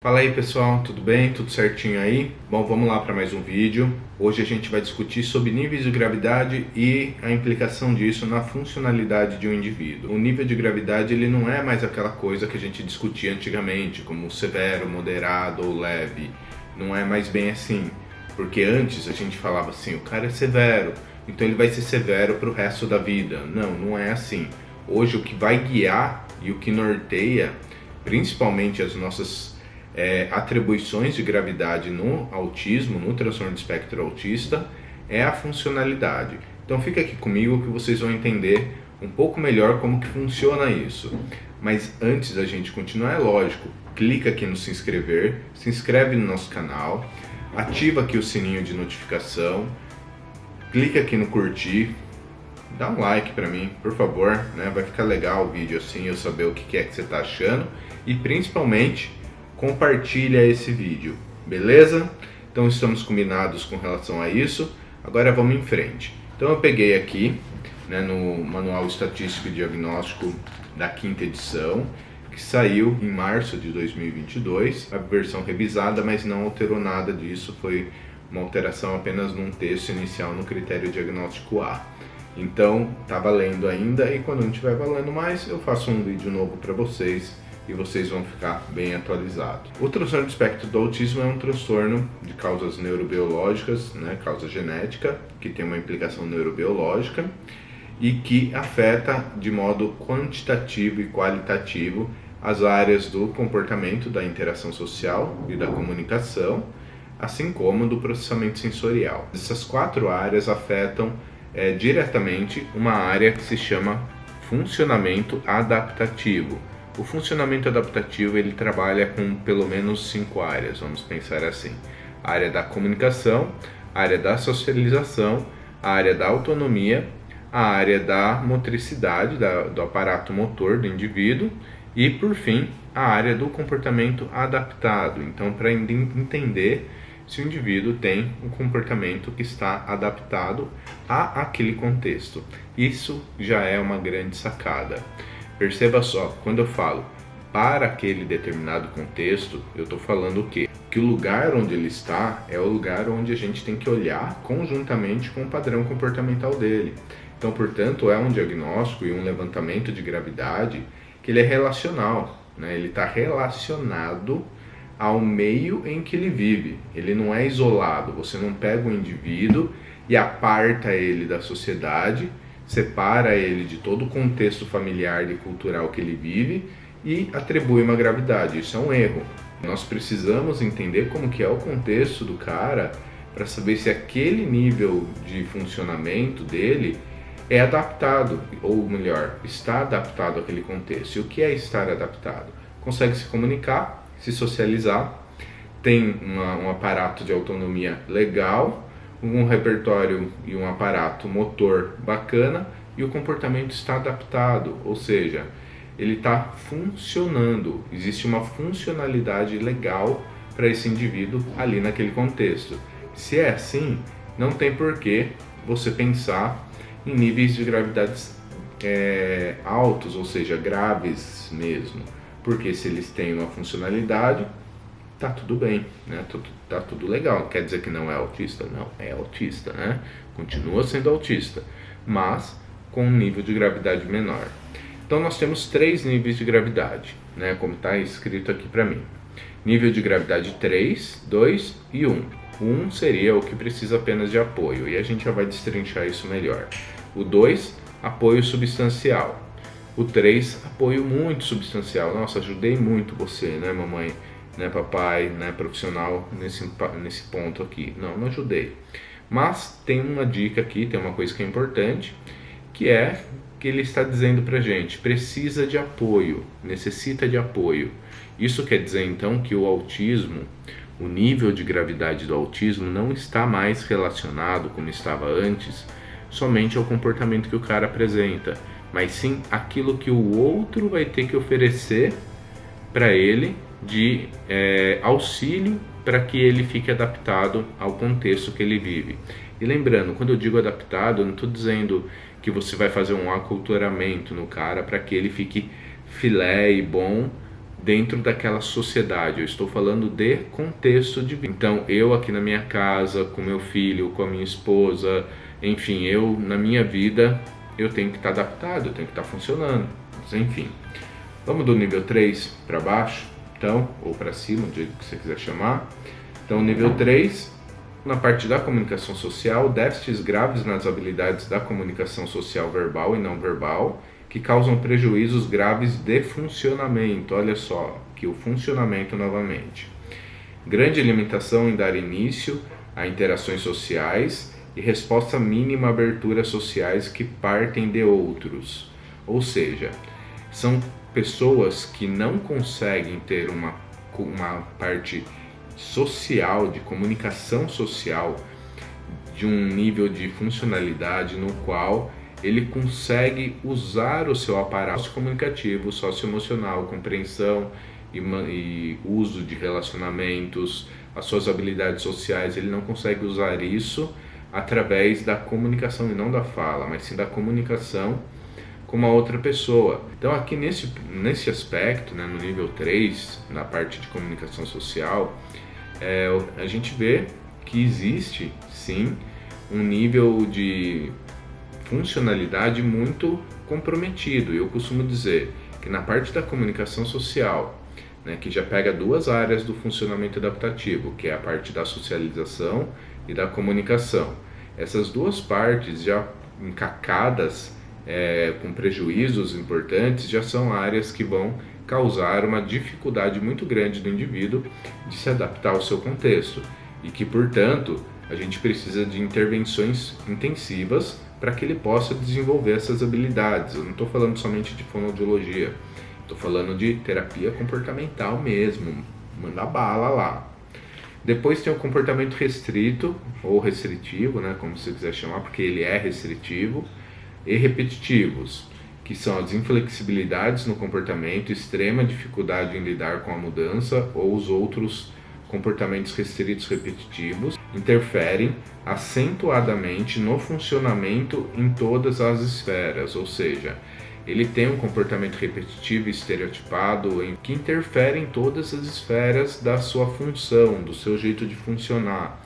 Fala aí pessoal, tudo bem? Tudo certinho aí? Bom, vamos lá para mais um vídeo. Hoje a gente vai discutir sobre níveis de gravidade e a implicação disso na funcionalidade de um indivíduo. O nível de gravidade ele não é mais aquela coisa que a gente discutia antigamente, como severo, moderado ou leve. Não é mais bem assim, porque antes a gente falava assim, o cara é severo, então ele vai ser severo para o resto da vida. Não, não é assim. Hoje o que vai guiar e o que norteia, principalmente as nossas atribuições de gravidade no autismo, no transtorno de espectro autista, é a funcionalidade. Então fica aqui comigo que vocês vão entender um pouco melhor como que funciona isso. Mas antes da gente continuar, é lógico, clica aqui no se inscrever, se inscreve no nosso canal, ativa aqui o sininho de notificação, clica aqui no curtir, dá um like pra mim, por favor, né? Vai ficar legal o vídeo assim, eu saber o que é que você tá achando e principalmente compartilha esse vídeo, beleza? Então estamos combinados com relação a isso. Agora vamos em frente. Então eu peguei aqui, né, no Manual Estatístico e Diagnóstico da 5ª edição, que saiu em março de 2022, a versão revisada, mas não alterou nada disso, foi uma alteração apenas num texto inicial no critério diagnóstico A. Então tá valendo ainda e quando não estiver valendo mais, eu faço um vídeo novo para vocês e vocês vão ficar bem atualizados. O transtorno de espectro do autismo é um transtorno de causas neurobiológicas, né, causa genética, que tem uma implicação neurobiológica e que afeta de modo quantitativo e qualitativo as áreas do comportamento, da interação social e da comunicação, assim como do processamento sensorial. Essas 4 áreas afetam diretamente uma área que se chama funcionamento adaptativo. O funcionamento adaptativo ele trabalha com pelo menos 5 áreas, vamos pensar assim. A área da comunicação, a área da socialização, a área da autonomia, a área da motricidade, do aparato motor do indivíduo e, por fim, a área do comportamento adaptado. Então, para entender se o indivíduo tem um comportamento que está adaptado àquele contexto. Isso já é uma grande sacada. Perceba só, quando eu falo para aquele determinado contexto, eu estou falando o quê? Que o lugar onde ele está é o lugar onde a gente tem que olhar conjuntamente com o padrão comportamental dele. Então, portanto, é um diagnóstico e um levantamento de gravidade que ele é relacional, né? Ele está relacionado ao meio em que ele vive. Ele não é isolado, você não pega um indivíduo e aparta ele da sociedade, separa ele de todo o contexto familiar e cultural que ele vive e atribui uma gravidade. Isso é um erro. Nós precisamos entender como que é o contexto do cara para saber se aquele nível de funcionamento dele é adaptado, ou melhor, está adaptado àquele contexto. E o que é estar adaptado? Consegue se comunicar, se socializar, tem um aparato de autonomia legal, um repertório e um aparato motor bacana e o comportamento está adaptado, ou seja, ele está funcionando, existe uma funcionalidade legal para esse indivíduo ali naquele contexto. Se é assim, não tem porquê você pensar em níveis de gravidade altos, ou seja, graves mesmo, porque se eles têm uma funcionalidade, tá tudo bem, né? Tá tudo legal. Quer dizer que não é autista? Não, é autista, né? Continua sendo autista, mas com um nível de gravidade menor. Então nós temos 3 níveis de gravidade, né? Como está escrito aqui para mim. Nível de gravidade 3, 2 e 1. O 1 seria o que precisa apenas de apoio, e a gente já vai destrinchar isso melhor. O 2, apoio substancial. O 3, apoio muito substancial. Nossa, ajudei muito você, né, mamãe? Né, papai, né, profissional nesse ponto aqui. Não ajudei. Mas tem uma dica aqui, tem uma coisa que é importante, que é que ele está dizendo pra gente, precisa de apoio, necessita de apoio. Isso quer dizer então que o autismo, o nível de gravidade do autismo não está mais relacionado, como estava antes, somente ao comportamento que o cara apresenta, mas sim aquilo que o outro vai ter que oferecer para ele de auxílio para que ele fique adaptado ao contexto que ele vive. E lembrando, quando eu digo adaptado, eu não estou dizendo que você vai fazer um aculturamento no cara para que ele fique filé e bom dentro daquela sociedade. Eu estou falando de contexto de vida. Então, eu aqui na minha casa, com meu filho, com a minha esposa, enfim, eu na minha vida, eu tenho que estar adaptado, eu tenho que estar funcionando. Mas, enfim, vamos do nível 3 para baixo, então, ou para cima, do jeito que você quiser chamar. Então, nível 3, na parte da comunicação social, déficits graves nas habilidades da comunicação social verbal e não verbal, que causam prejuízos graves de funcionamento. Olha só, que o funcionamento novamente. Grande limitação em dar início a interações sociais e resposta mínima a aberturas sociais que partem de outros. Ou seja, são pessoas que não conseguem ter uma parte social, de comunicação social, de um nível de funcionalidade no qual ele consegue usar o seu aparato comunicativo, socioemocional, compreensão e uso de relacionamentos, as suas habilidades sociais. Ele não consegue usar isso através da comunicação e não da fala, mas sim da comunicação com uma outra pessoa. Então aqui nesse aspecto, né, no nível 3, na parte de comunicação social, a gente vê que existe sim um nível de funcionalidade muito comprometido. Eu costumo dizer que na parte da comunicação social, né, que já pega duas áreas do funcionamento adaptativo, que é a parte da socialização e da comunicação. Essas duas partes já encacadas, com prejuízos importantes, já são áreas que vão causar uma dificuldade muito grande do indivíduo de se adaptar ao seu contexto e que, portanto, a gente precisa de intervenções intensivas para que ele possa desenvolver essas habilidades. Eu não estou falando somente de fonoaudiologia, estou falando de terapia comportamental mesmo, mandar bala lá. Depois tem o comportamento restrito ou restritivo, né, como você quiser chamar, porque ele é restritivo, e repetitivos, que são as inflexibilidades no comportamento, extrema dificuldade em lidar com a mudança ou os outros comportamentos restritos repetitivos, interferem acentuadamente no funcionamento em todas as esferas, ou seja, ele tem um comportamento repetitivo e estereotipado que interfere em todas as esferas da sua função, do seu jeito de funcionar.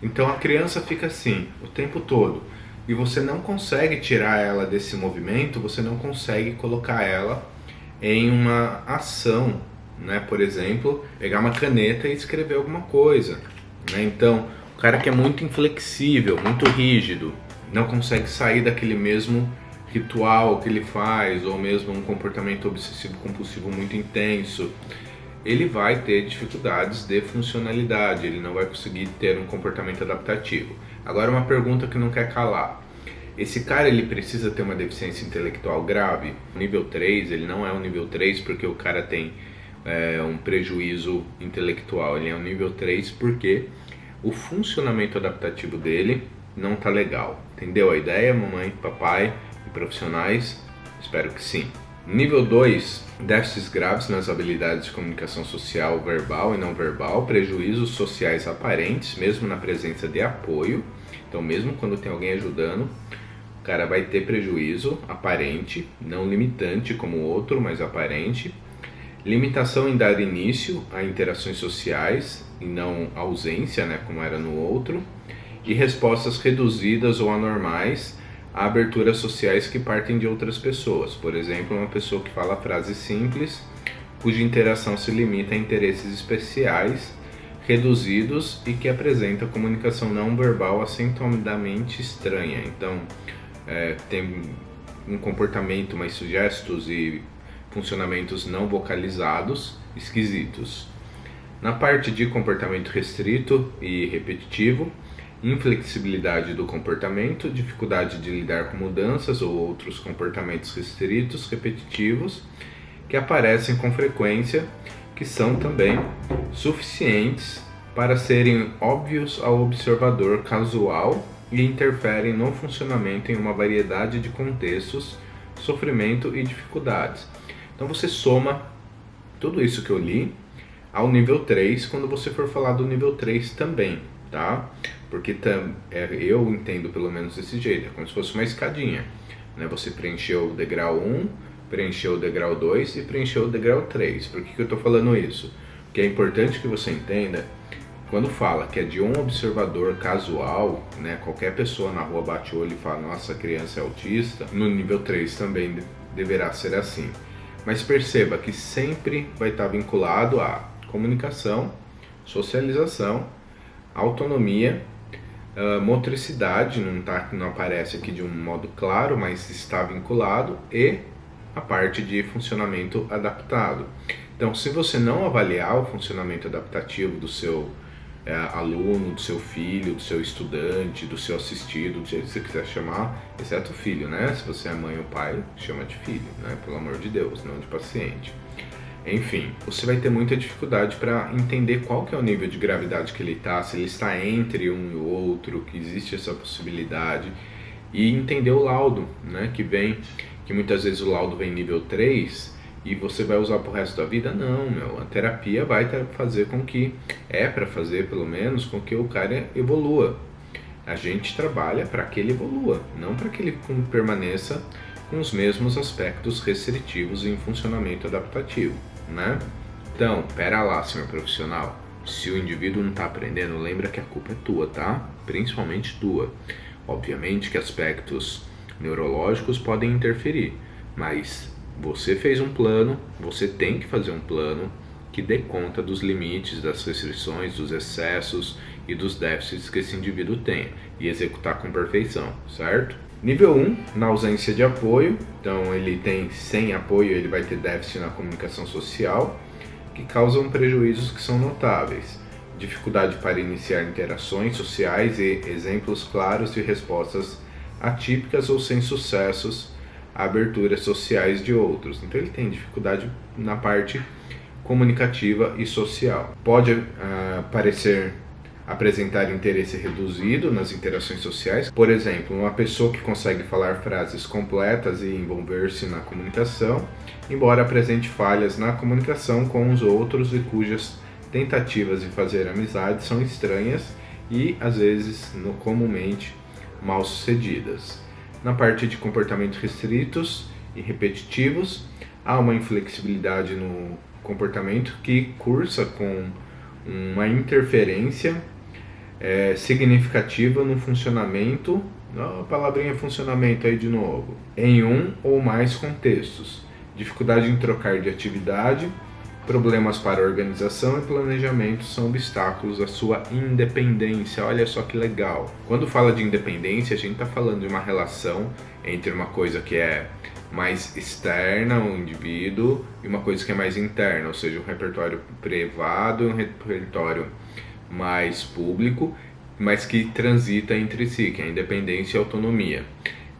Então a criança fica assim o tempo todo e você não consegue tirar ela desse movimento, você não consegue colocar ela em uma ação, né? Por exemplo, pegar uma caneta e escrever alguma coisa, né? Então, o cara que é muito inflexível, muito rígido, não consegue sair daquele mesmo ritual que ele faz, ou mesmo um comportamento obsessivo-compulsivo muito intenso, ele vai ter dificuldades de funcionalidade, ele não vai conseguir ter um comportamento adaptativo. Agora, uma pergunta que não quer calar. Esse cara, ele precisa ter uma deficiência intelectual grave? O nível 3, ele não é um nível 3 porque o cara tem um prejuízo intelectual. Ele é um nível 3 porque o funcionamento adaptativo dele não tá legal. Entendeu a ideia, mamãe, papai e profissionais? Espero que sim. Nível 2, déficits graves nas habilidades de comunicação social verbal e não verbal, prejuízos sociais aparentes, mesmo na presença de apoio. Então, mesmo quando tem alguém ajudando, o cara vai ter prejuízo aparente, não limitante como o outro, mas aparente. Limitação em dar início a interações sociais e não ausência, né, como era no outro. E respostas reduzidas ou anormais a aberturas sociais que partem de outras pessoas. Por exemplo, uma pessoa que fala frases simples, cuja interação se limita a interesses especiais, reduzidos e que apresenta comunicação não verbal acentuadamente estranha. Então, tem um comportamento, mais gestos e funcionamentos não vocalizados esquisitos. Na parte de comportamento restrito e repetitivo, inflexibilidade do comportamento, dificuldade de lidar com mudanças ou outros comportamentos restritos, repetitivos, que aparecem com frequência, que são também suficientes para serem óbvios ao observador casual e interferem no funcionamento em uma variedade de contextos, sofrimento e dificuldades. Então você soma tudo isso que eu li ao nível 3 quando você for falar do nível 3 também, tá? Porque eu entendo pelo menos desse jeito, é como se fosse uma escadinha, né? Você preencheu o degrau 1, preencheu o degrau 2 e preencheu o degrau 3. Por que eu estou falando isso? Porque é importante que você entenda, quando fala que é de um observador casual, né, qualquer pessoa na rua bate o olho e fala, nossa, a criança é autista, no nível 3 também deverá ser assim. Mas perceba que sempre vai estar vinculado a comunicação, socialização, autonomia, motricidade, não aparece aqui de um modo claro, mas está vinculado, e a parte de funcionamento adaptado. Então, se você não avaliar o funcionamento adaptativo do seu aluno, do seu filho, do seu estudante, do seu assistido, do jeito que você quiser chamar, exceto filho, né? Se você é mãe ou pai, chama de filho, né? Pelo amor de Deus, não de paciente. Enfim, você vai ter muita dificuldade para entender qual que é o nível de gravidade que ele está, se ele está entre um e o outro, que existe essa possibilidade, e entender o laudo, né? Que muitas vezes o laudo vem nível 3 e você vai usar pro resto da vida. Não, a terapia vai fazer com que, para fazer pelo menos, com que o cara evolua. A gente trabalha para que ele evolua, não para que ele permaneça com os mesmos aspectos restritivos em funcionamento adaptativo, né? Então, pera lá, senhor profissional, se o indivíduo não está aprendendo, lembra que a culpa é tua, tá? Principalmente tua. Obviamente que aspectos neurológicos podem interferir, mas você fez um plano, você tem que fazer um plano que dê conta dos limites, das restrições, dos excessos e dos déficits que esse indivíduo tem e executar com perfeição, certo? Nível 1, na ausência de apoio, então ele tem sem apoio, ele vai ter déficit na comunicação social, que causam prejuízos que são notáveis. Dificuldade para iniciar interações sociais e exemplos claros de respostas atípicas ou sem sucessos a aberturas sociais de outros. Então ele tem dificuldade na parte comunicativa e social. Pode apresentar interesse reduzido nas interações sociais. Por exemplo, uma pessoa que consegue falar frases completas e envolver-se na comunicação, embora apresente falhas na comunicação com os outros e cujas tentativas de fazer amizade são estranhas e, às vezes, comumente mal sucedidas. Na parte de comportamentos restritos e repetitivos, há uma inflexibilidade no comportamento que cursa com uma interferência significativa no funcionamento, a palavrinha funcionamento aí de novo, em um ou mais contextos, dificuldade em trocar de atividade, problemas para organização e planejamento são obstáculos à sua independência. Olha só que legal. Quando fala de independência, a gente está falando de uma relação entre uma coisa que é mais externa ao indivíduo e uma coisa que é mais interna, ou seja, um repertório privado e um repertório mais público, mas que transita entre si, que é a independência e a autonomia.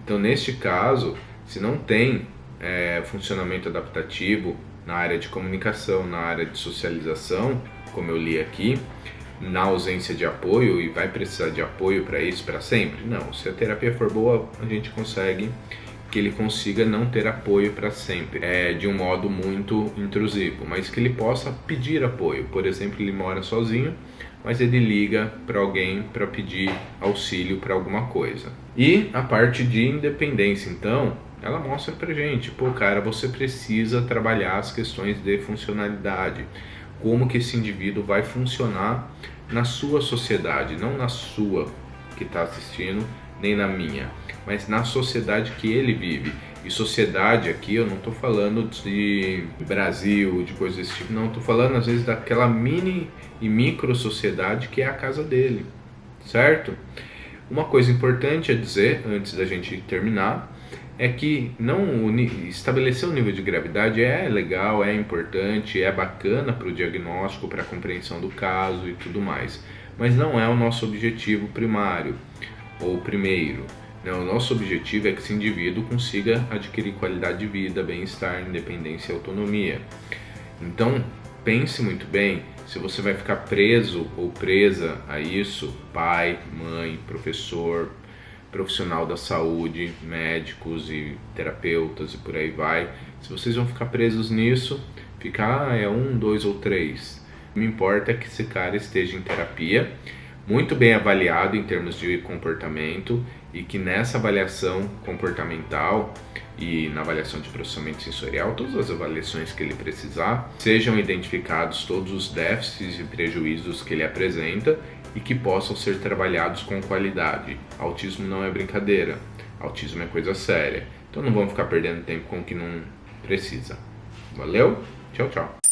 Então, neste caso, se não tem funcionamento adaptativo na área de comunicação, na área de socialização, como eu li aqui, na ausência de apoio, e vai precisar de apoio para isso para sempre? Não, se a terapia for boa, a gente consegue que ele consiga não ter apoio para sempre, de um modo muito intrusivo, mas que ele possa pedir apoio. Por exemplo, ele mora sozinho, mas ele liga para alguém para pedir auxílio para alguma coisa. E a parte de independência, então, ela mostra pra gente, cara, você precisa trabalhar as questões de funcionalidade, como que esse indivíduo vai funcionar na sua sociedade, não na sua que está assistindo, nem na minha, mas na sociedade que ele vive. E sociedade aqui, eu não estou falando de Brasil, de coisas desse tipo, não, estou falando às vezes daquela mini e micro sociedade que é a casa dele, certo? Uma coisa importante a dizer, antes da gente terminar, é que estabelecer o nível de gravidade é legal, é importante, é bacana para o diagnóstico, para a compreensão do caso e tudo mais, mas não é o nosso objetivo primário ou primeiro. Não, o nosso objetivo é que esse indivíduo consiga adquirir qualidade de vida, bem-estar, independência e autonomia. Então, pense muito bem se você vai ficar preso ou presa a isso, pai, mãe, professor, profissional da saúde, médicos e terapeutas e por aí vai. Se vocês vão ficar presos nisso, ficar 1, 2 ou 3. O que me importa é que esse cara esteja em terapia, muito bem avaliado em termos de comportamento e que nessa avaliação comportamental e na avaliação de processamento sensorial, todas as avaliações que ele precisar, sejam identificados todos os déficits e prejuízos que ele apresenta e que possam ser trabalhados com qualidade. Autismo não é brincadeira, autismo é coisa séria. Então não vamos ficar perdendo tempo com o que não precisa. Valeu? Tchau, tchau.